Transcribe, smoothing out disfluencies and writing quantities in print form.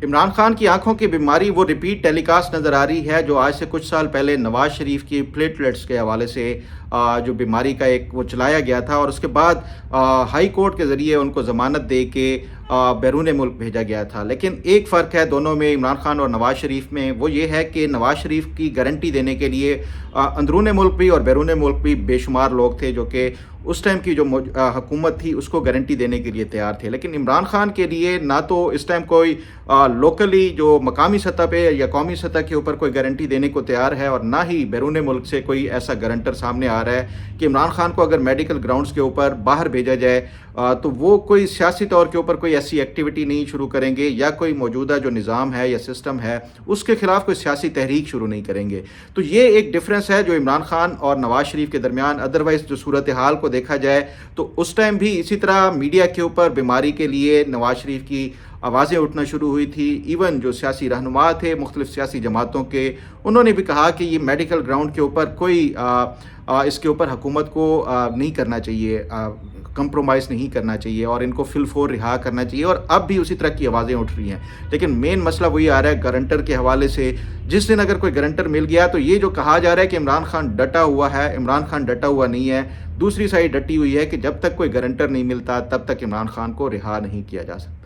इमरान खान की आंखों की बीमारी वो रिपीट टेलीकास्ट नज़र आ रही है जो आज से कुछ साल पहले नवाज शरीफ की प्लेटलेट्स के हवाले से जो बीमारी का एक वो चलाया गया था और उसके बाद हाई कोर्ट के ज़रिए उनको ज़मानत दे के बैरून मुल्क भेजा गया था। लेकिन एक फ़र्क है दोनों में, इमरान खान और नवाज शरीफ में, वो ये है कि नवाज शरीफ की गारंटी देने के लिए अंदरून मुल्क भी और बैरून मुल्क भी बेशुमार लोग थे जो कि उस टाइम की जो हुकूमत थी उसको गारंटी देने के लिए तैयार थे। लेकिन इमरान खान के लिए ना तो इस टाइम कोई लोकली जो मकामी सतह पे या कौमी सतह के ऊपर कोई गारंटी देने को तैयार है और ना ही बैरून मुल्क से कोई ऐसा गारंटर सामने आ रहा है कि इमरान खान को अगर मेडिकल ग्राउंड्स के ऊपर बाहर भेजा जाए तो वो कोई सियासी तौर के ऊपर कोई ऐसी एक्टिविटी नहीं शुरू करेंगे या कोई मौजूदा जो निज़ाम है या सिस्टम है उसके खिलाफ कोई सियासी तहरीक शुरू नहीं करेंगे। तो ये एक डिफरेंस है जो इमरान खान और नवाज शरीफ के दरमियान। अदरवाइज़ जो सूरत हाल को देखा जाए तो उस टाइम भी इसी तरह मीडिया के ऊपर बीमारी के लिए नवाज शरीफ की आवाज़ें उठना शुरू हुई थी। इवन जो सियासी रहनुमा थे मुख्तलिफ सियासी जमातों के, उन्होंने भी कहा कि ये मेडिकल ग्राउंड के ऊपर कोई इसके ऊपर हुकूमत को नहीं करना चाहिए, कंप्रोमाइज़ नहीं करना चाहिए और इनको फिलफोर रिहा करना चाहिए। और अब भी उसी तरह की आवाज़ें उठ रही हैं। लेकिन मेन मसला वही आ रहा है गारंटर के हवाले से। जिस दिन अगर कोई गारंटर मिल गया तो ये जो कहा जा रहा है कि इमरान खान डटा हुआ है, इमरान खान डटा हुआ नहीं है। दूसरी साइड डटी हुई है कि जब तक कोई गारंटर नहीं मिलता तब तक इमरान खान को रिहा नहीं किया जा सकता।